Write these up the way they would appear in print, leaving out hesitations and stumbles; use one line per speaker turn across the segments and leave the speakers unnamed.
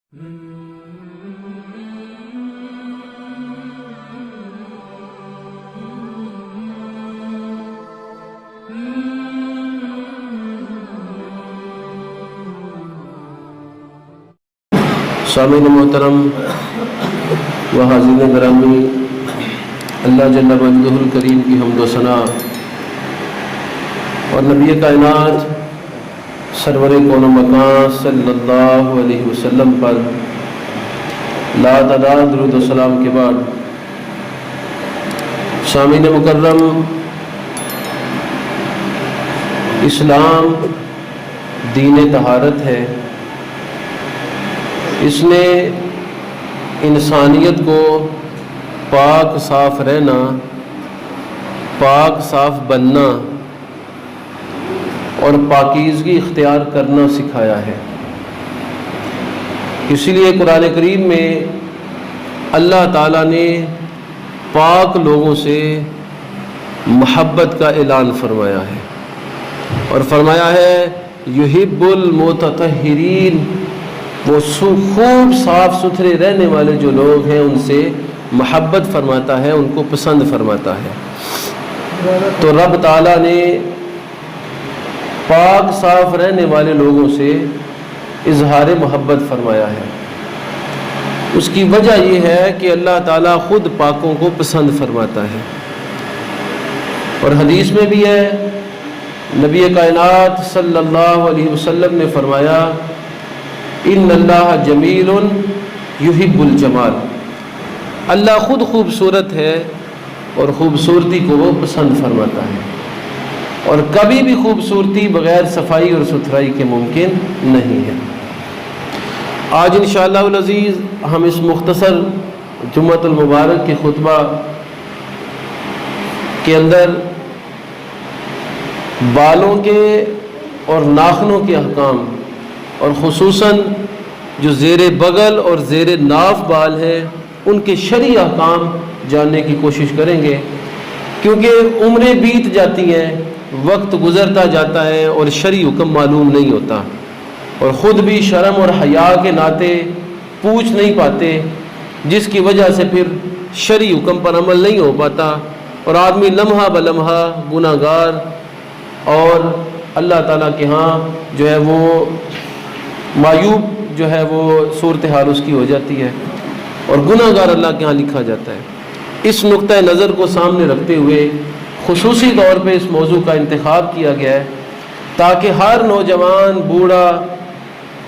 سامعین محترم و حاضرین گرامی، اللہ جل وجلہ الکریم کی حمد و ثنا اور نبی کائنات سرور کون و مکان صلی اللہ علیہ وسلم پر لاتعداد درود و سلام کے بعد، سامعین مکرم، اسلام دین طہارت ہے۔ اس نے انسانیت کو پاک صاف رہنا، پاک صاف بننا اور پاکیزگی اختیار کرنا سکھایا ہے۔ اسی لیے قرآن کریم میں اللہ تعالیٰ نے پاک لوگوں سے محبت کا اعلان فرمایا ہے اور فرمایا ہے یحب المتطہرین، وہ خوب صاف ستھرے رہنے والے جو لوگ ہیں ان سے محبت فرماتا ہے، ان کو پسند فرماتا ہے۔ تو رب تعالیٰ نے پاک صاف رہنے والے لوگوں سے اظہار محبت فرمایا ہے۔ اس کی وجہ یہ ہے کہ اللہ تعالیٰ خود پاکوں کو پسند فرماتا ہے، اور حدیث میں بھی ہے، نبی کائنات صلی اللہ علیہ وسلم نے فرمایا ان اللہ جمیل یحب الجمال، اللہ خود خوبصورت ہے اور خوبصورتی کو وہ پسند فرماتا ہے، اور کبھی بھی خوبصورتی بغیر صفائی اور ستھرائی کے ممکن نہیں ہے۔ آج انشاءاللہ العزیز ہم اس مختصر جمعۃ المبارک کے خطبہ کے اندر بالوں کے اور ناخنوں کے احکام، اور خصوصاً جو زیر بغل اور زیر ناف بال ہیں ان کے شرعی احکام جاننے کی کوشش کریں گے، کیونکہ عمریں بیت جاتی ہیں، وقت گزرتا جاتا ہے اور شرعی حکم معلوم نہیں ہوتا، اور خود بھی شرم اور حیا کے ناطے پوچھ نہیں پاتے، جس کی وجہ سے پھر شرعی حکم پر عمل نہیں ہو پاتا، اور آدمی لمحہ بلمحہ گناہ گار اور اللہ تعالیٰ کے ہاں جو ہے وہ معیوب جو ہے وہ صورتحال اس کی ہو جاتی ہے، اور گناہ گار اللہ کے ہاں لکھا جاتا ہے۔ اس نقطۂ نظر کو سامنے رکھتے ہوئے خصوصی طور پہ اس موضوع کا انتخاب کیا گیا ہے، تاکہ ہر نوجوان، بوڑھا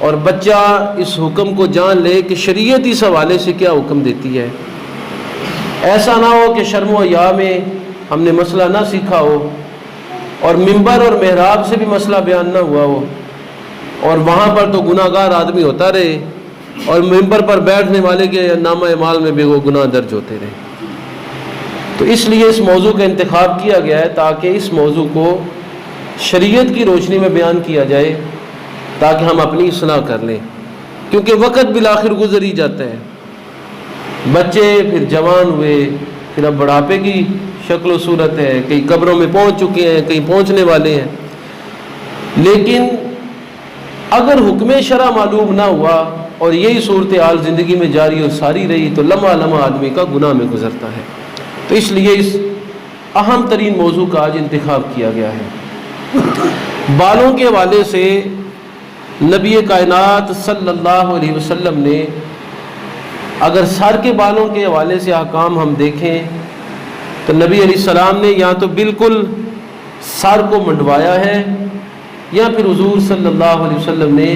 اور بچہ اس حکم کو جان لے کہ شریعت اس حوالے سے کیا حکم دیتی ہے۔ ایسا نہ ہو کہ شرم و حیا میں ہم نے مسئلہ نہ سیکھا ہو، اور ممبر اور محراب سے بھی مسئلہ بیان نہ ہوا ہو، اور وہاں پر تو گناہ گار آدمی ہوتا رہے، اور ممبر پر بیٹھنے والے کے نامہ اعمال میں بھی وہ گناہ درج ہوتے رہے۔ تو اس لیے اس موضوع کا انتخاب کیا گیا ہے تاکہ اس موضوع کو شریعت کی روشنی میں بیان کیا جائے، تاکہ ہم اپنی اصلاح کر لیں، کیونکہ وقت بالآخر گزر ہی جاتا ہے۔ بچے پھر جوان ہوئے، پھر اب بڑھاپے کی شکل و صورت ہے، کئی قبروں میں پہنچ چکے ہیں، کئی پہنچنے والے ہیں، لیکن اگر حکم شرع معلوم نہ ہوا اور یہی صورتحال زندگی میں جاری اور ساری رہی تو لمحہ لمحہ آدمی کا گناہ میں گزرتا ہے۔ تو اس لیے اس اہم ترین موضوع کا آج انتخاب کیا گیا ہے۔ بالوں کے حوالے سے نبی کائنات صلی اللہ علیہ وسلم نے، اگر سر کے بالوں کے حوالے سے احکام ہم دیکھیں تو نبی علیہ السلام نے یا تو بالکل سر کو منڈوایا ہے، یا پھر حضور صلی اللہ علیہ وسلم نے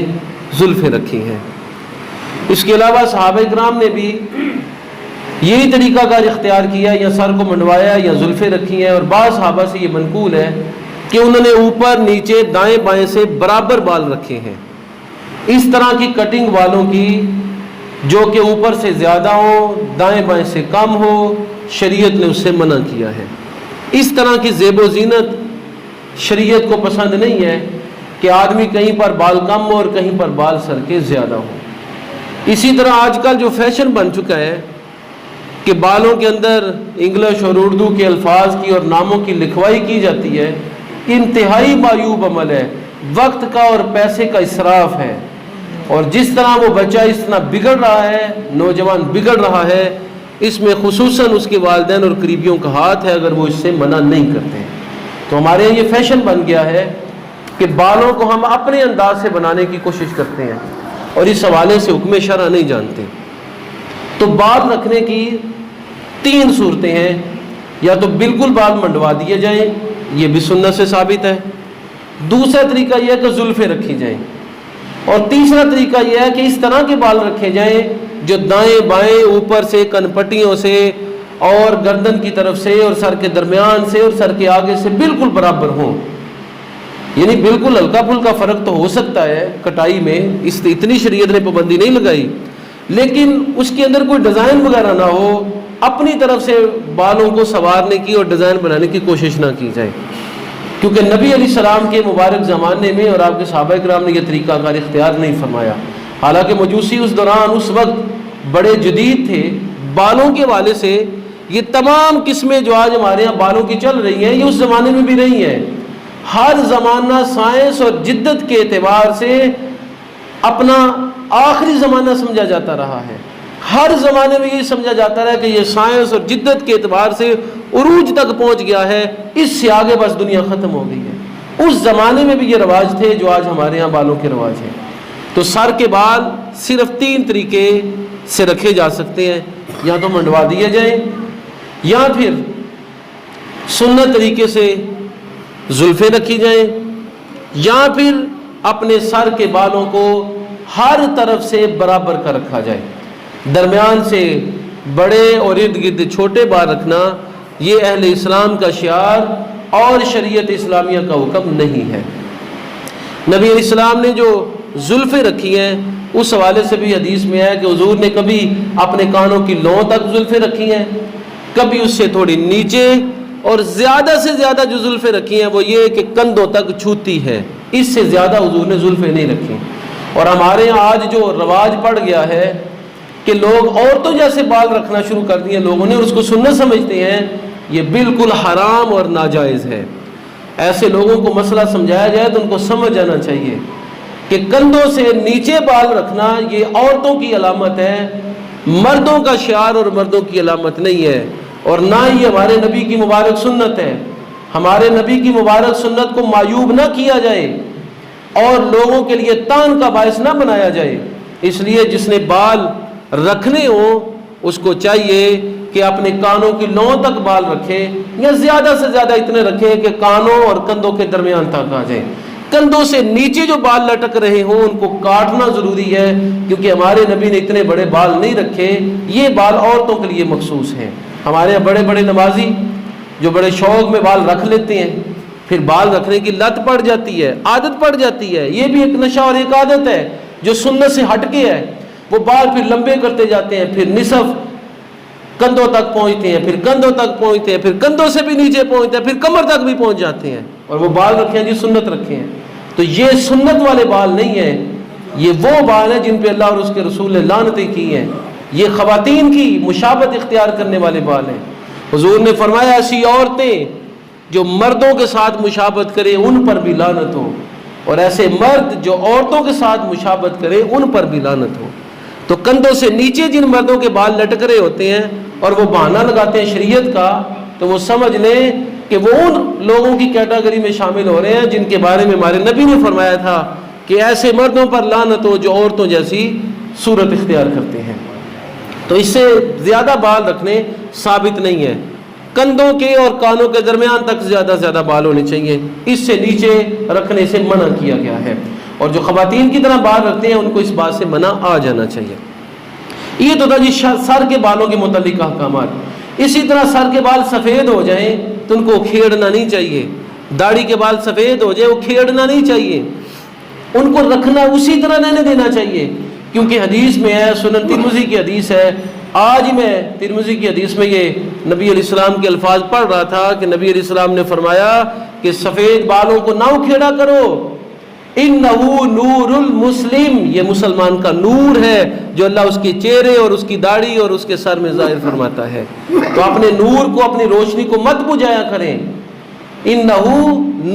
زلفیں رکھی ہیں۔ اس کے علاوہ صحابہ کرام نے بھی یہی طریقہ کار اختیار کیا، یا سر کو منڈوایا یا زلفیں رکھی ہیں، اور بعض صحابہ سے یہ منقول ہے کہ انہوں نے اوپر نیچے دائیں بائیں سے برابر بال رکھے ہیں۔ اس طرح کی کٹنگ والوں کی جو کہ اوپر سے زیادہ ہو، دائیں بائیں سے کم ہو، شریعت نے اس سے منع کیا ہے۔ اس طرح کی زیب و زینت شریعت کو پسند نہیں ہے کہ آدمی کہیں پر بال کم ہو اور کہیں پر بال سر کے زیادہ ہو۔ اسی طرح آج کل جو فیشن بن چکا ہے کہ بالوں کے اندر انگلش اور اردو کے الفاظ کی اور ناموں کی لکھوائی کی جاتی ہے، انتہائی معیوب عمل ہے، وقت کا اور پیسے کا اسراف ہے، اور جس طرح وہ بچہ اس طرح بگڑ رہا ہے، نوجوان بگڑ رہا ہے، اس میں خصوصاً اس کے والدین اور قریبیوں کا ہاتھ ہے اگر وہ اس سے منع نہیں کرتے۔ تو ہمارے یہاں یہ فیشن بن گیا ہے کہ بالوں کو ہم اپنے انداز سے بنانے کی کوشش کرتے ہیں اور اس حوالے سے حکم شرع نہیں جانتے۔ تو بال رکھنے کی 3 صورتیں ہیں، یا تو بالکل بال منڈوا دیے جائیں، یہ بھی سنت سے ثابت ہے، دوسرا طریقہ یہ ہے کہ زلفیں رکھی جائیں، اور تیسرا طریقہ یہ ہے کہ اس طرح کے بال رکھے جائیں جو دائیں بائیں اوپر سے کن پٹیوں سے اور گردن کی طرف سے اور سر کے درمیان سے اور سر کے آگے سے بالکل برابر ہوں۔ یعنی بالکل ہلکا پھلکا فرق تو ہو سکتا ہے کٹائی میں، اتنی شریعت نے پابندی نہیں لگائی، لیکن اس کے اندر کوئی ڈیزائن وغیرہ نہ ہو، اپنی طرف سے بالوں کو سنوارنے کی اور ڈیزائن بنانے کی کوشش نہ کی جائے، کیونکہ نبی علیہ السلام کے مبارک زمانے میں اور آپ کے صحابہ کرام نے یہ طریقہ کار اختیار نہیں فرمایا۔ حالانکہ مجوسی اس دوران اس وقت بڑے جدید تھے، بالوں کے حوالے سے یہ تمام قسمیں جو آج ہمارے یہاں بالوں کی چل رہی ہیں یہ اس زمانے میں بھی رہی ہیں۔ ہر زمانہ سائنس اور جدت کے اعتبار سے اپنا آخری زمانہ سمجھا جاتا رہا ہے، ہر زمانے میں یہ سمجھا جاتا رہا کہ یہ سائنس اور جدت کے اعتبار سے عروج تک پہنچ گیا ہے، اس سے آگے بس دنیا ختم ہو گئی ہے۔ اس زمانے میں بھی یہ رواج تھے جو آج ہمارے ہاں بالوں کے رواج ہیں۔ تو سر کے بال صرف 3 طریقے سے رکھے جا سکتے ہیں، یا تو منڈوا دیے جائیں، یا پھر سنت طریقے سے زلفیں رکھی جائیں، یا پھر اپنے سر کے بالوں کو ہر طرف سے برابر کا رکھا جائے، درمیان سے بڑے اور ارد گرد چھوٹے بال رکھنا یہ اہل اسلام کا شعار اور شریعت اسلامیہ کا حکم نہیں ہے۔ نبی علیہ السلام نے جو زلفیں رکھی ہیں اس حوالے سے بھی حدیث میں ہے کہ حضور نے کبھی اپنے کانوں کی لوں تک زلفیں رکھی ہیں، کبھی اس سے تھوڑی نیچے، اور زیادہ سے زیادہ جو زلفیں رکھی ہیں وہ یہ کہ کندھوں تک چھوتی ہے، اس سے زیادہ حضور نے زلفیں نہیں رکھی۔ اور ہمارے یہاں آج جو رواج پڑ گیا ہے کہ لوگ عورتوں جیسے بال رکھنا شروع کر دیے لوگوں نے اور اس کو سنت سمجھتے ہیں، یہ بالکل حرام اور ناجائز ہے۔ ایسے لوگوں کو مسئلہ سمجھایا جائے تو ان کو سمجھ آنا چاہیے کہ کندھوں سے نیچے بال رکھنا یہ عورتوں کی علامت ہے، مردوں کا شعار اور مردوں کی علامت نہیں ہے، اور نہ ہی ہمارے نبی کی مبارک سنت ہے۔ ہمارے نبی کی مبارک سنت کو معیوب نہ کیا جائے اور لوگوں کے لیے تان کا باعث نہ بنایا جائے۔ اس لیے جس نے بال رکھنے ہوں اس کو چاہیے کہ اپنے کانوں کی لوں تک بال رکھے، یا زیادہ سے زیادہ اتنے رکھے کہ کانوں اور کندھوں کے درمیان تک آ جائیں۔ کندھوں سے نیچے جو بال لٹک رہے ہوں ان کو کاٹنا ضروری ہے، کیونکہ ہمارے نبی نے اتنے بڑے بال نہیں رکھے، یہ بال عورتوں کے لیے مخصوص ہیں۔ ہمارے یہاں بڑے بڑے نمازی جو بڑے شوق میں بال رکھ لیتے ہیں، پھر بال رکھنے کی لت پڑ جاتی ہے، عادت پڑ جاتی ہے، یہ بھی ایک نشہ اور ایک عادت ہے جو سنت سے ہٹ کے ہے۔ وہ بال پھر لمبے کرتے جاتے ہیں، پھر نصف کندھوں تک پہنچتے ہیں، پھر کندھوں تک پہنچتے ہیں، پھر کندھوں سے بھی نیچے پہنچتے ہیں، پھر کمر تک بھی پہنچ جاتے ہیں، اور وہ بال رکھے ہیں جی سنت رکھے ہیں۔ تو یہ سنت والے بال نہیں ہیں، یہ وہ بال ہیں جن پہ اللہ اور اس کے رسول نے لعنتیں کی ہیں، یہ خواتین کی مشابہت اختیار کرنے والے بال ہیں۔ حضور نے فرمایا ایسی عورتیں جو مردوں کے ساتھ مشابہت کرے ان پر بھی لعنت ہو، اور ایسے مرد جو عورتوں کے ساتھ مشابہت کرے ان پر بھی لعنت ہو۔ تو کندھوں سے نیچے جن مردوں کے بال لٹک رہے ہوتے ہیں اور وہ بہانہ لگاتے ہیں شریعت کا، تو وہ سمجھ لیں کہ وہ ان لوگوں کی کیٹیگری میں شامل ہو رہے ہیں جن کے بارے میں ہمارے نبی نے فرمایا تھا کہ ایسے مردوں پر لعنت ہو جو عورتوں جیسی صورت اختیار کرتے ہیں۔ تو اس سے زیادہ بال رکھنے ثابت نہیں ہے، کندھوں کے اور کانوں کے درمیان تک زیادہ زیادہ بال ہونے چاہیے، اس سے نیچے رکھنے سے منع کیا گیا ہے، اور جو خواتین کی طرح بال رکھتے ہیں ان کو اس بات سے منع آ جانا چاہیے۔ یہ تو تھا جی سر کے بالوں کے متعلق احکامات۔ اسی طرح سر کے بال سفید ہو جائیں تو ان کو کھیڑنا نہیں چاہیے، داڑھی کے بال سفید ہو جائے وہ کھیڑنا نہیں چاہیے، ان کو رکھنا اسی طرح رہنے دینا چاہیے، کیونکہ حدیث میں ہے، سنن ترمذی کی حدیث ہے، آج میں ترمذی کی حدیث میں یہ نبی علیہ السلام کے الفاظ پڑھ رہا تھا کہ نبی علیہ السلام نے فرمایا کہ سفید بالوں کو نہ اکھیڑا کرو، انہو نور المسلم، یہ مسلمان کا نور ہے جو اللہ اس کے چہرے اور اس کی داڑھی اور اس کے سر میں ظاہر فرماتا ہے۔ تو اپنے نور کو، اپنی روشنی کو مت بجھایا کریں، انہو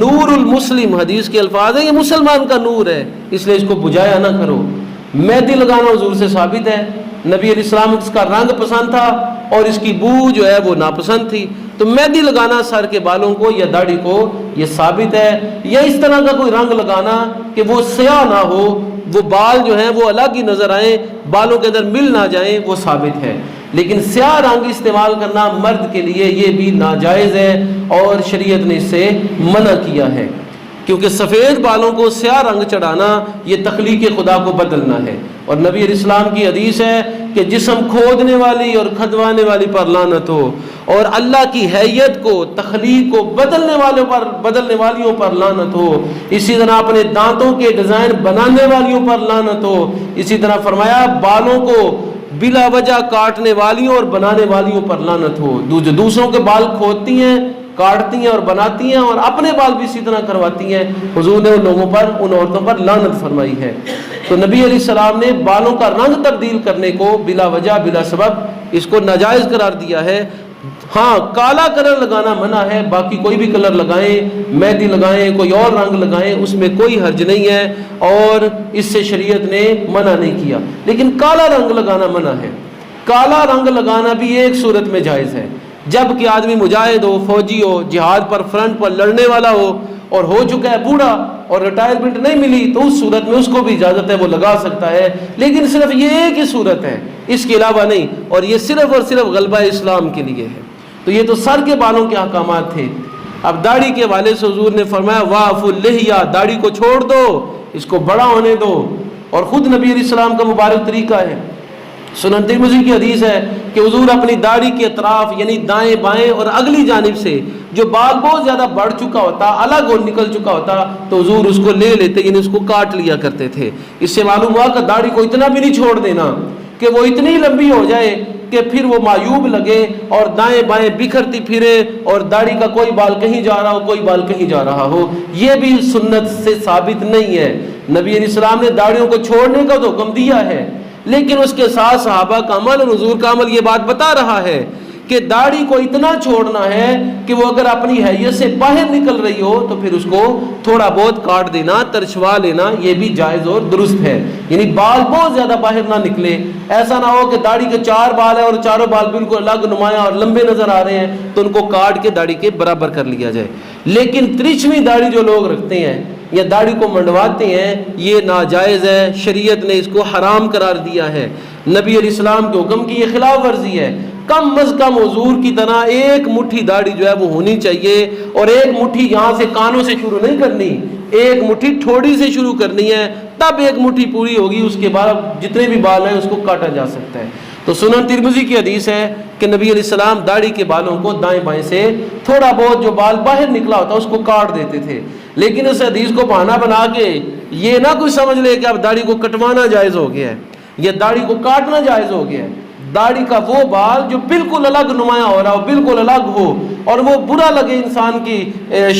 نور المسلم، حدیث کے الفاظ ہیں، یہ مسلمان کا نور ہے، اس لیے اس کو بجھایا نہ کرو۔ مہندی لگانا حضور سے ثابت ہے، نبی علیہ السلام اس کا رنگ پسند تھا اور اس کی بو جو ہے وہ ناپسند تھی، تو مہندی لگانا سر کے بالوں کو یا داڑھی کو یہ ثابت ہے، یا اس طرح کا کوئی رنگ لگانا کہ وہ سیاہ نہ ہو، وہ بال جو ہیں وہ الگ ہی نظر آئیں، بالوں کے اندر مل نہ جائیں، وہ ثابت ہے۔ لیکن سیاہ رنگ استعمال کرنا مرد کے لیے یہ بھی ناجائز ہے اور شریعت نے اس سے منع کیا ہے، کیونکہ سفید بالوں کو سیاہ رنگ چڑھانا یہ تخلیق خدا کو بدلنا ہے، اور نبی علیہ السلام کی حدیث ہے کہ جسم کھودنے والی اور کھدوانے والی پر لعنت ہو، اور اللہ کی حیت کو، تخلیق کو بدلنے والیوں پر لعنت ہو، اسی طرح اپنے دانتوں کے ڈیزائن بنانے والیوں پر لعنت ہو، اسی طرح فرمایا بالوں کو بلا وجہ کاٹنے والیوں اور بنانے والیوں پر لعنت ہو، جو دوسروں کے بال کھودتی ہیں، کاٹتی ہیں اور بناتی ہیں اور اپنے بال بھی اسی طرح کرواتی ہیں، حضور نے ان لوگوں پر، ان عورتوں پر لعنت فرمائی ہے۔ تو نبی علیہ السلام نے بالوں کا رنگ تبدیل کرنے کو بلا وجہ، بلا سبب اس کو ناجائز قرار دیا ہے۔ ہاں کالا کلر لگانا منع ہے، باقی کوئی بھی کلر لگائیں، مہندی لگائیں، کوئی اور رنگ لگائیں، اس میں کوئی حرج نہیں ہے اور اس سے شریعت نے منع نہیں کیا، لیکن کالا رنگ لگانا منع ہے۔ کالا رنگ لگانا بھی ایک صورت میں جائز ہے، جب کہ آدمی مجاہد ہو، فوجی ہو، جہاد پر فرنٹ پر لڑنے والا ہو اور ہو چکا ہے بوڑھا اور ریٹائرمنٹ نہیں ملی، تو اس صورت میں اس کو بھی اجازت ہے، وہ لگا سکتا ہے، لیکن صرف یہ ایک ہی صورت ہے، اس کے علاوہ نہیں، اور یہ صرف اور صرف غلبہ اسلام کے لیے ہے۔ تو یہ تو سر کے بالوں کے احکامات تھے۔ اب داڑھی کے حوالے سے حضور نے فرمایا واعفوا اللحیہ، داڑھی کو چھوڑ دو، اس کو بڑا ہونے دو، اور خود نبی علیہ السلام کا مبارک طریقہ ہے۔ سنن ترمذی کی حدیث ہے کہ حضور اپنی داڑھی کے اطراف یعنی دائیں بائیں اور اگلی جانب سے جو بال بہت زیادہ بڑھ چکا ہوتا، الگ اور نکل چکا ہوتا، تو حضور اس کو لے لیتے، یعنی اس کو کاٹ لیا کرتے تھے۔ اس سے معلوم ہوا کہ داڑھی کو اتنا بھی نہیں چھوڑ دینا کہ وہ اتنی لمبی ہو جائے کہ پھر وہ معیوب لگے اور دائیں بائیں بکھرتی پھرے اور داڑھی کا کوئی بال کہیں جا رہا ہو، کوئی بال کہیں جا رہا ہو، یہ بھی سنت سے ثابت نہیں ہے۔ نبی علیہ السلام نے داڑھیوں کو چھوڑنے کا تو حکم دیا ہے، لیکن اس کے ساتھ صحابہ کا عمل اور حضور کا عمل یہ بات بتا رہا ہے کہ داڑھی کو اتنا چھوڑنا ہے کہ وہ اگر اپنی حیثیت سے باہر نکل رہی ہو تو پھر اس کو تھوڑا بہت کاٹ دینا، ترشوا لینا، یہ بھی جائز اور درست ہے، یعنی بال بہت زیادہ باہر نہ نکلے، ایسا نہ ہو کہ داڑھی کے 4 بال ہیں اور چاروں بال بالکل الگ نمایاں اور لمبے نظر آ رہے ہیں تو ان کو کاٹ کے داڑھی کے برابر کر لیا جائے۔ لیکن ترچھویں داڑھی جو لوگ رکھتے ہیں یا داڑھی کو منڈواتے ہیں، یہ ناجائز ہے، شریعت نے اس کو حرام قرار دیا ہے، نبی علیہ السلام کے حکم کی یہ خلاف ورزی ہے۔ کم از کم حضور کی طرح ایک مٹھی داڑھی جو ہے وہ ہونی چاہیے، اور ایک مٹھی یہاں سے کانوں سے شروع نہیں کرنی، ایک مٹھی ٹھوڑی سے شروع کرنی ہے، تب ایک مٹھی پوری ہوگی، اس کے بعد جتنے بھی بال ہیں اس کو کاٹا جا سکتا ہے۔ تو سنن ترمذی کی حدیث ہے کہ نبی علیہ السلام داڑھی کے بالوں کو دائیں بائیں سے تھوڑا بہت جو بال باہر نکلا ہوتا اس کو کاٹ دیتے تھے، لیکن اس حدیث کو بہانہ بنا کے یہ نہ کوئی سمجھ لے کہ اب داڑھی کو کٹوانا جائز ہو گیا ہے یا داڑھی کو کاٹنا جائز ہو گیا ہے۔ داڑھی کا وہ بال جو بالکل الگ نمایاں ہو رہا ہو، بالکل الگ ہو اور وہ برا لگے، انسان کی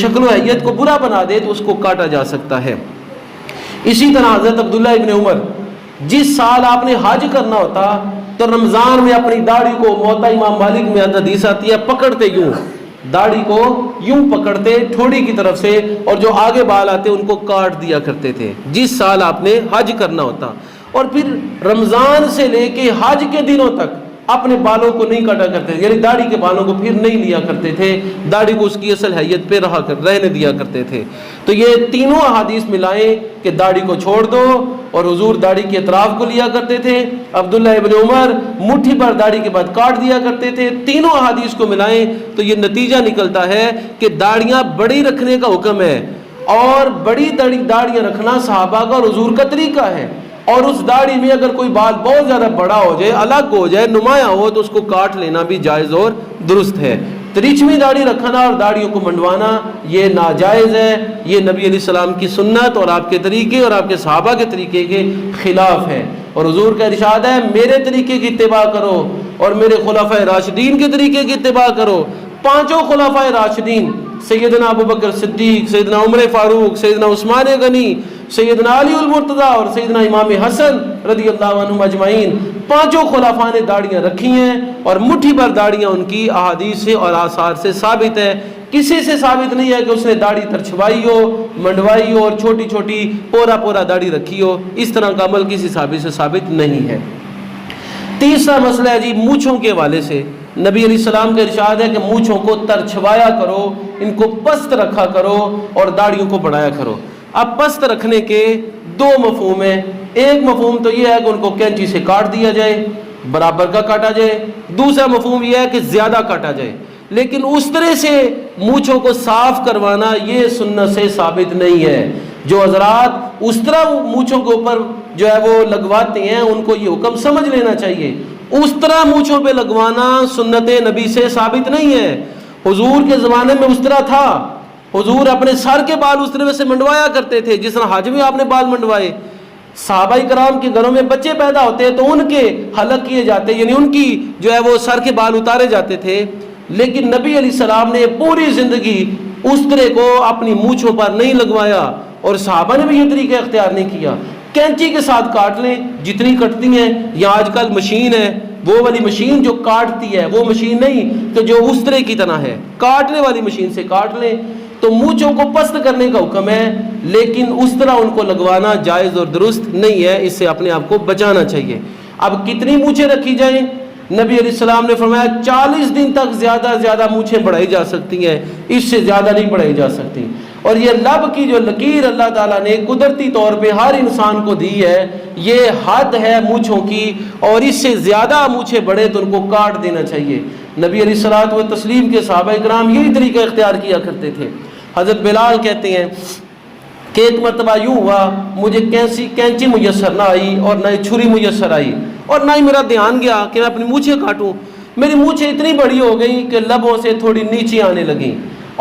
شکل و حیت کو برا بنا دے، تو اس کو کاٹا جا سکتا ہے۔ اسی طرح حضرت عبداللہ ابن عمر، جس سال آپ نے حج کرنا ہوتا تو رمضان میں اپنی داڑھی کو، موطا امام مالک میں حدیث آتی ہے، پکڑتے یوں، داڑھی کو یوں پکڑتے ٹھوڑی کی طرف سے، اور جو آگے بال آتے ان کو کاٹ دیا کرتے تھے جس سال آپ نے حج کرنا ہوتا، اور پھر رمضان سے لے کے حج کے دنوں تک اپنے بالوں کو نہیں کاٹا کرتے تھے، یعنی داڑھی کے بالوں کو پھر نہیں لیا کرتے تھے، داڑھی کو اس کی اصل حیت پہ رہنے دیا کرتے تھے۔ تو یہ تینوں احادیث ملائیں کہ داڑھی کو چھوڑ دو، اور حضور داڑھی کے اطراف کو لیا کرتے تھے، عبداللہ ابن عمر مٹھی پر داڑھی کے بعد کاٹ دیا کرتے تھے، تینوں احادیث کو ملائیں تو یہ نتیجہ نکلتا ہے کہ داڑیاں بڑی رکھنے کا حکم ہے، اور بڑی داڑیاں رکھنا صحابہ کا اور حضور کا طریقہ ہے، اور اس داڑھی میں اگر کوئی بال بہت زیادہ بڑا ہو جائے، الگ ہو جائے، نمایاں ہو، تو اس کو کاٹ لینا بھی جائز اور درست ہے۔ تریچویں داڑھی رکھنا اور داڑھیوں کو منڈوانا یہ ناجائز ہے، یہ نبی علیہ السلام کی سنت اور آپ کے طریقے اور آپ کے صحابہ کے طریقے کے خلاف ہے، اور حضور کا ارشاد ہے میرے طریقے کی اتباع کرو اور میرے خلفائے راشدین کے طریقے کی اتباع کرو۔ پانچوں خلفائے راشدین، سیدنا ابوبکر صدیق، سیدنا عمر فاروق، سیدنا عثمان غنی، سیدنا علی المرتضیٰ اور سیدنا امام حسن رضی اللہ عنہم اجمعین، پانچوں خلفاء نے داڑیاں رکھی ہیں، اور مٹھی پر داڑیاں ان کی احادیث سے اور آثار سے ثابت ہے کسی سے ثابت نہیں ہے کہ اس نے داڑھی ترچھوائی ہو، منڈوائی ہو اور چھوٹی چھوٹی پورا پورا داڑھی رکھی ہو، اس طرح کا عمل کسی صحابی سے ثابت نہیں ہے۔ تیسرا مسئلہ ہے جی مونچھوں کے حوالے سے، نبی علیہ السلام کا ارشاد ہے کہ مونچھوں کو ترچھوایا کرو، ان کو پست رکھا کرو اور داڑھیوں کو بڑھایا کرو۔ اب پست رکھنے کے دو مفہوم ہیں، ایک مفہوم تو یہ ہے کہ ان کو کینچی سے کاٹ دیا جائے، برابر کا کاٹا جائے، دوسرا مفہوم یہ ہے کہ زیادہ کاٹا جائے، لیکن اس طرح سے مونچھوں کو صاف کروانا یہ سنت سے ثابت نہیں ہے۔ جو حضرات اس طرح مونچھوں کے اوپر جو ہے وہ لگواتے ہیں ان کو یہ حکم سمجھ لینا چاہیے، اس طرح مونچھوں پہ لگوانا سنت نبی سے ثابت نہیں ہے۔ حضور کے زمانے میں اس طرح تھا، حضور اپنے سر کے بال اس طرح سے منڈوایا کرتے تھے جس طرح حج میں آپ نے بال منڈوائے۔ صحابہ کرام کے گھروں میں بچے پیدا ہوتے ہیں تو ان کے حلق کیے جاتے، یعنی ان کی جو ہے وہ سر کے بال اتارے جاتے تھے، لیکن نبی علیہ السلام نے پوری زندگی اس طرح کو اپنی مونچھوں پر نہیں لگوایا، اور صحابہ نے بھی یہ طریقہ اختیار نہیں کیا۔ کینچی کے ساتھ کاٹ لیں جتنی کٹتی ہیں، یا آج کل مشین ہے، وہ والی مشین جو کاٹتی ہے، وہ مشین نہیں کہ جو اس طرح کی طرح ہے، کاٹنے والی مشین سے کاٹ لیں۔ تو مونچھوں کو پست کرنے کا حکم ہے، لیکن اس طرح ان کو لگوانا جائز اور درست نہیں ہے، اس سے اپنے آپ کو بچانا چاہیے۔ اب کتنی مونچھیں رکھی جائیں؟ نبی علیہ السلام نے فرمایا 40 دن تک زیادہ زیادہ مونچھیں بڑھائی جا سکتی ہیں، اس سے زیادہ نہیں بڑھائی جا سکتی۔ اور یہ لب کی جو لکیر اللہ تعالیٰ نے قدرتی طور پہ ہر انسان کو دی ہے، یہ حد ہے مونچھوں کی، اور اس سے زیادہ مونچھیں بڑھے تو ان کو کاٹ دینا چاہیے۔ نبی علیہ الصلوۃ والتسلیم کے صحابہ کرام یہی طریقہ اختیار کیا کرتے تھے۔ حضرت بلال کہتے ہیں کہ ایک مرتبہ یوں ہوا، مجھے کینچی میسر نہ آئی اور نہ ہی چھری میسر آئی، اور نہ ہی میرا دھیان گیا کہ میں اپنی مونچھیں کاٹوں۔ میری مونچھیں اتنی بڑی ہو گئی کہ لبوں سے تھوڑی نیچے آنے لگیں،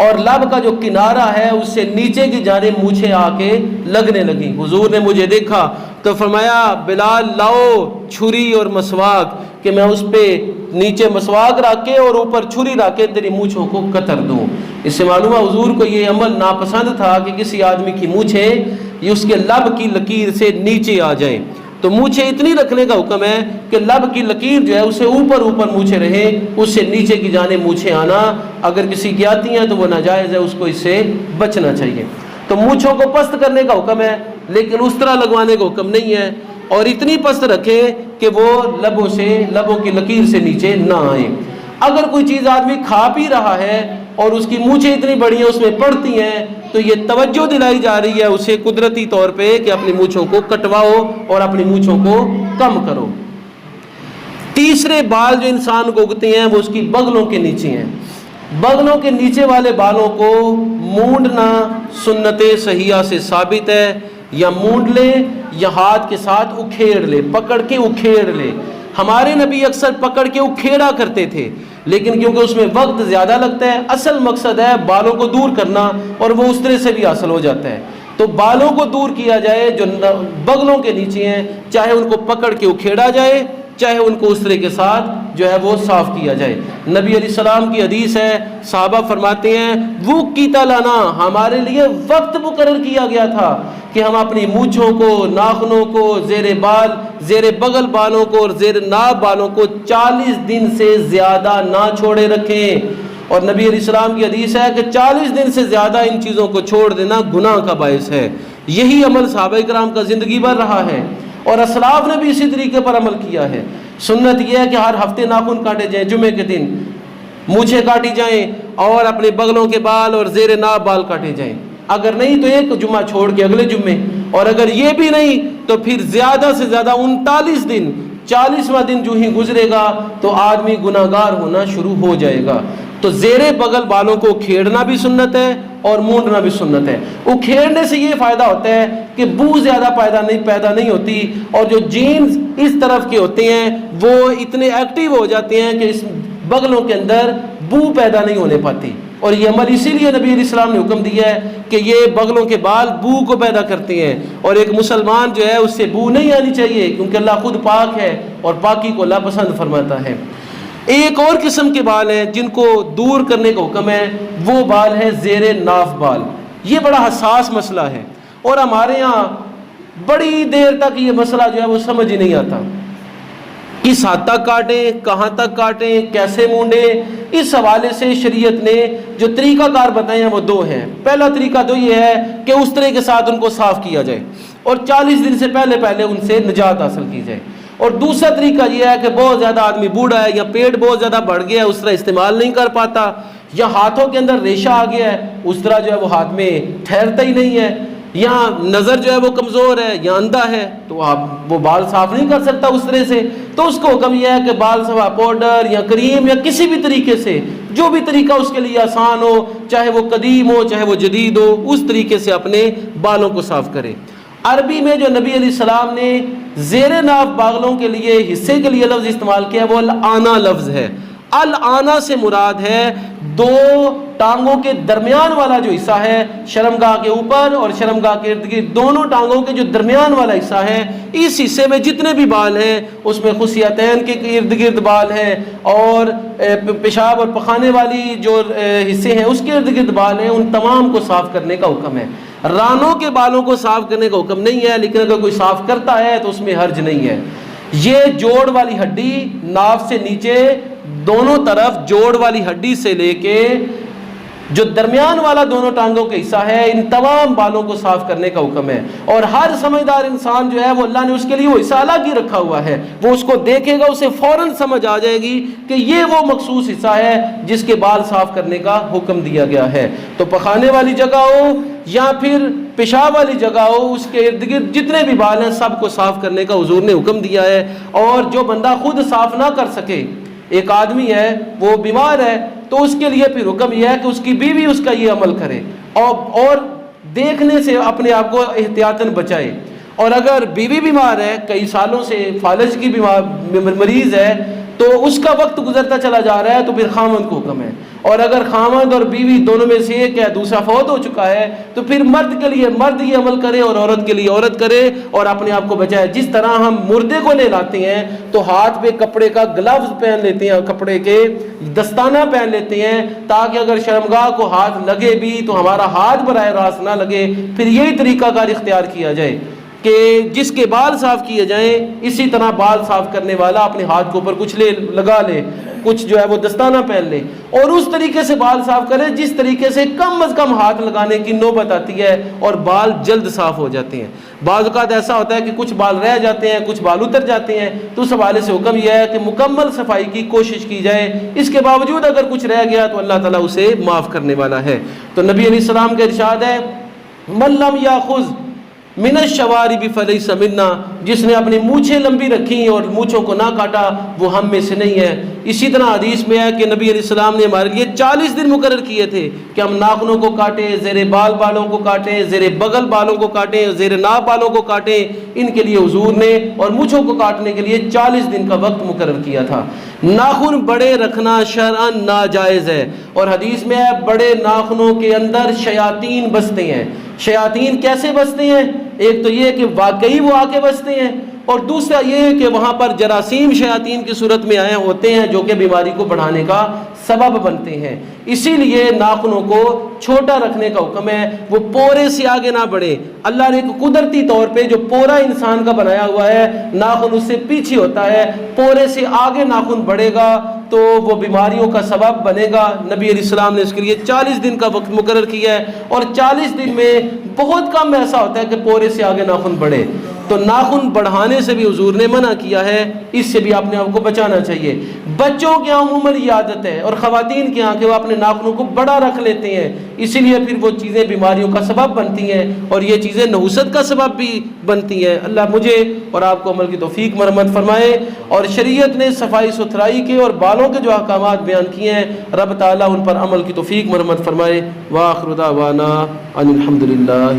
اور لب کا جو کنارہ ہے اس سے نیچے کی جانب مونچھیں آ کے لگنے لگیں۔ حضور نے مجھے دیکھا تو فرمایا بلال لاؤ چھری اور مسواک کہ میں اس پہ نیچے مسواک رکھ کے اور اوپر چھری رکھ کے تیری مونچھوں کو کتر دوں۔ اس سے معلوم ہے حضور کو یہ عمل ناپسند تھا کہ کسی آدمی کی مونچھیں یہ اس کے لب کی لکیر سے نیچے آ جائیں، تو مونچھیں اتنی رکھنے کا حکم ہے کہ لب کی لکیر جو ہے اسے اوپر مونچھیں رہے، اس سے نیچے کی جانب مونچھیں آنا اگر کسی کی آتی ہیں تو وہ ناجائز ہے، اس کو اس سے بچنا چاہیے۔ تو مونچھوں کو پست کرنے کا حکم ہے، لیکن اس طرح لگوانے کا حکم نہیں ہے، اور اتنی پست رکھیں کہ وہ لبوں کی لکیر سے نیچے نہ آئیں۔ اگر کوئی چیز آدمی کھا پی رہا ہے اور اس کی مونچھیں اتنی بڑی ہیں اس میں پڑتی ہیں تو یہ توجہ دلائی جا رہی ہے اسے قدرتی طور پہ کہ اپنی مونچھوں کو کٹواؤ اور اپنی مونچھوں کو کم کرو۔ تیسرے بال جو انسان کو اگتے ہیں وہ اس کی بغلوں کے نیچے ہیں۔ بغلوں کے نیچے والے بالوں کو مونڈنا سنت صحیحہ سے ثابت ہے، یا مونڈ لے یا ہاتھ کے ساتھ اکھیڑ لے، پکڑ کے اکھیڑ لے۔ ہمارے نبی اکثر پکڑ کے اکھیڑا کرتے تھے، لیکن کیونکہ اس میں وقت زیادہ لگتا ہے، اصل مقصد ہے بالوں کو دور کرنا، اور وہ اس طرح سے بھی حاصل ہو جاتا ہے۔ تو بالوں کو دور کیا جائے جو بغلوں کے نیچے ہیں، چاہے ان کو پکڑ کے اکھیڑا جائے، چاہے ان کو اس طرح کے ساتھ جو ہے وہ صاف کیا جائے۔ نبی علیہ السلام کی حدیث ہے، صحابہ فرماتے ہیں وقت لنا، ہمارے لیے وقت مقرر کیا گیا تھا کہ ہم اپنی مونچھوں کو، ناخنوں کو، زیر بغل بالوں کو اور زیر ناب بالوں کو 40 دن سے زیادہ نہ چھوڑے رکھیں۔ اور نبی علیہ السلام کی حدیث ہے کہ 40 دن سے زیادہ ان چیزوں کو چھوڑ دینا گناہ کا باعث ہے۔ یہی عمل صحابہ کرام کا زندگی بھر رہا ہے، اور اسلاف نے بھی اسی طریقے پر عمل کیا ہے۔ سنت یہ ہے کہ ہر ہفتے ناخن کاٹے جائیں، جمعے کے دن مونچھیں کاٹی جائیں، اور اپنے بغلوں کے بال اور زیر ناب بال کاٹے جائیں۔ اگر نہیں تو ایک جمعہ چھوڑ کے اگلے جمعے، اور اگر یہ بھی نہیں تو پھر زیادہ سے زیادہ 39 دن، 40واں دن جو ہی گزرے گا تو آدمی گناہگار ہونا شروع ہو جائے گا۔ تو زیر بغل بالوں کو کھیڑنا بھی سنت ہے اور مونڈنا بھی سنت ہے۔ اکھیڑنے سے یہ فائدہ ہوتا ہے کہ بو زیادہ پیدا نہیں ہوتی، اور جو جینز اس طرف کے ہوتے ہیں وہ اتنے ایکٹیو ہو جاتے ہیں کہ اس بغلوں کے اندر بو پیدا نہیں ہونے پاتی۔ اور یہ عمل اسی لیے نبی علیہ السلام نے حکم دیا ہے کہ یہ بغلوں کے بال بو کو پیدا کرتے ہیں، اور ایک مسلمان جو ہے اس سے بو نہیں آنی چاہیے، کیونکہ اللہ خود پاک ہے اور پاکی کو اللہ پسند فرماتا ہے۔ ایک اور قسم کے بال ہیں جن کو دور کرنے کا حکم ہے، وہ بال ہے زیر ناف بال۔ یہ بڑا حساس مسئلہ ہے، اور ہمارے ہاں بڑی دیر تک یہ مسئلہ جو ہے وہ سمجھ ہی نہیں آتا۔ کس حد تک کاٹیں، کہاں تک کاٹیں، کیسے مونڈیں، اس حوالے سے شریعت نے جو طریقہ کار بتائے ہیں وہ دو ہیں۔ پہلا طریقہ تو یہ ہے کہ اس طرح کے ساتھ ان کو صاف کیا جائے اور 40 دن سے پہلے ان سے نجات حاصل کی جائے۔ اور دوسرا طریقہ یہ ہے کہ بہت زیادہ آدمی بوڑھا ہے یا پیٹ بہت زیادہ بڑھ گیا ہے، اس طرح استعمال نہیں کر پاتا، یا ہاتھوں کے اندر ریشہ آ گیا ہے، اس طرح جو ہے وہ ہاتھ میں ٹھہرتا ہی نہیں ہے، یا نظر جو ہے وہ کمزور ہے یا اندھا ہے، تو آپ وہ بال صاف نہیں کر سکتا اس طرح سے، تو اس کو حکم یہ ہے کہ بال صفا پاؤڈر یا کریم یا کسی بھی طریقے سے، جو بھی طریقہ اس کے لیے آسان ہو، چاہے وہ قدیم ہو چاہے وہ جدید ہو، اس طریقے سے اپنے بالوں کو صاف کرے۔ عربی میں جو نبی علیہ السلام نے زیر ناف بالوں کے لیے حصے کے لیے لفظ استعمال کیا وہ العانہ لفظ ہے۔ العانہ سے مراد ہے دو ٹانگوں کے درمیان والا جو حصہ ہے، شرمگاہ کے اوپر اور شرمگاہ کے ارد گرد دونوں ٹانگوں کے جو درمیان والا حصہ ہے، اس حصے میں جتنے بھی بال ہیں، اس میں خصیتین کے ارد گرد بال ہیں اور پیشاب اور پخانے والی جو حصے ہیں اس کے ارد گرد بال ہیں، ان تمام کو صاف کرنے کا حکم ہے۔ رانوں کے بالوں کو صاف کرنے کا حکم نہیں ہے، لیکن اگر کوئی صاف کرتا ہے تو اس میں حرج نہیں ہے۔ یہ جوڑ والی ہڈی، ناف سے نیچے دونوں طرف جوڑ والی ہڈی سے لے کے جو درمیان والا دونوں ٹانگوں کا حصہ ہے، ان تمام بالوں کو صاف کرنے کا حکم ہے۔ اور ہر سمجھدار انسان جو ہے وہ اللہ نے اس کے لیے وہ حصہ الگ ہی رکھا ہوا ہے، وہ اس کو دیکھے گا، اسے فوراً سمجھ آ جائے گی کہ یہ وہ مخصوص حصہ ہے جس کے بال صاف کرنے کا حکم دیا گیا ہے۔ تو پخانے والی جگہ ہو یا پھر پیشاب والی جگہ ہو، اس کے ارد گرد جتنے بھی بال ہیں سب کو صاف کرنے کا حضور نے حکم دیا ہے۔ اور جو بندہ خود صاف نہ کر سکے، ایک آدمی ہے وہ بیمار ہے، تو اس کے لیے پھر حکم یہ ہے کہ اس کی بیوی اس کا یہ عمل کرے اور دیکھنے سے اپنے آپ کو احتیاطاً بچائے۔ اور اگر بیوی بیمار ہے، کئی سالوں سے فالج کی مریض ہے، تو اس کا وقت گزرتا چلا جا رہا ہے، تو پھر خامند کو حکم ہے۔ اور اگر خامند اور بیوی دونوں میں سے ایک ہے، دوسرا فوت ہو چکا ہے، تو پھر مرد کے لیے مرد یہ عمل کرے اور عورت کے لیے عورت کرے اور اپنے آپ کو بچائے۔ جس طرح ہم مردے کو لے لاتے ہیں تو ہاتھ پہ کپڑے کا گلوز پہن لیتے ہیں، کپڑے کے دستانہ پہن لیتے ہیں، تاکہ اگر شرمگاہ کو ہاتھ لگے بھی تو ہمارا ہاتھ براہ راست نہ لگے۔ پھر یہی طریقہ کار اختیار کیا جائے کہ جس کے بال صاف کیے جائیں، اسی طرح بال صاف کرنے والا اپنے ہاتھ کے اوپر کچھ لگا لے، کچھ جو ہے وہ دستانہ پہن لے اور اس طریقے سے بال صاف کرے جس طریقے سے کم از کم ہاتھ لگانے کی نوبت آتی ہے اور بال جلد صاف ہو جاتے ہیں۔ بعض اوقات ایسا ہوتا ہے کہ کچھ بال رہ جاتے ہیں، کچھ بال اتر جاتے ہیں، تو اس حوالے سے حکم یہ ہے کہ مکمل صفائی کی کوشش کی جائے۔ اس کے باوجود اگر کچھ رہ گیا تو اللہ تعالیٰ اسے معاف کرنے والا ہے۔ تو نبی علیہ السلام کا ارشاد ہے، من لم یاخذ من الشوارب فلیس منا، جس نے اپنی مونچھیں لمبی رکھی اور مونچھوں کو نہ کاٹا وہ ہم میں سے نہیں ہے۔ اسی طرح حدیث میں ہے کہ نبی علیہ السلام نے ہمارے لیے 40 دن مقرر کیے تھے کہ ہم ناخنوں کو کاٹیں، زیر بال بالوں کو کاٹیں، زیر بغل بالوں کو کاٹیں، زیر ناف بالوں کو کاٹیں۔ ان کے لیے حضور نے اور مونچھوں کو کاٹنے کے لیے 40 دن کا وقت مقرر کیا تھا۔ ناخن بڑے رکھنا شرعاً ناجائز ہے، اور حدیث میں ہے بڑے ناخنوں کے اندر شیاطین بستے ہیں۔ شیاطین کیسے بستے ہیں؟ ایک تو یہ کہ واقعی وہ آ کے بستے ہیں، اور دوسرا یہ کہ وہاں پر جراثیم شیاطین کی صورت میں آئے ہوتے ہیں جو کہ بیماری کو بڑھانے کا سبب بنتے ہیں۔ اسی لیے ناخنوں کو چھوٹا رکھنے کا حکم ہے، وہ پورے سے آگے نہ بڑھے۔ اللہ نے ایک قدرتی طور پہ جو پورا انسان کا بنایا ہوا ہے، ناخن اس سے پیچھے ہوتا ہے، پورے سے آگے ناخن بڑھے گا تو وہ بیماریوں کا سبب بنے گا۔ نبی علیہ السلام نے اس کے لیے 40 دن کا وقت مقرر کیا ہے، اور 40 دن میں بہت کم ایسا ہوتا ہے کہ پورے سے آگے ناخن بڑھے۔ تو ناخن بڑھانے سے بھی حضور نے منع کیا ہے، اس سے بھی اپنے آپ کو بچانا چاہیے۔ بچوں کے یہاں عموماً یہ عادت ہے، اور خواتین کے یہاں کہ وہ اپنے ناخنوں کو بڑا رکھ لیتے ہیں، اسی لیے پھر وہ چیزیں بیماریوں کا سبب بنتی ہیں اور یہ چیزیں نحوست کا سبب بھی بنتی ہیں۔ اللہ مجھے اور آپ کو عمل کی توفیق مرحمت فرمائے، اور شریعت نے صفائی ستھرائی کے اور بالوں کے جو احکامات بیان کیے ہیں، رب تعالیٰ ان پر عمل کی توفیق مرحمت فرمائے۔ وآخر دعوانا ان الحمدللہ۔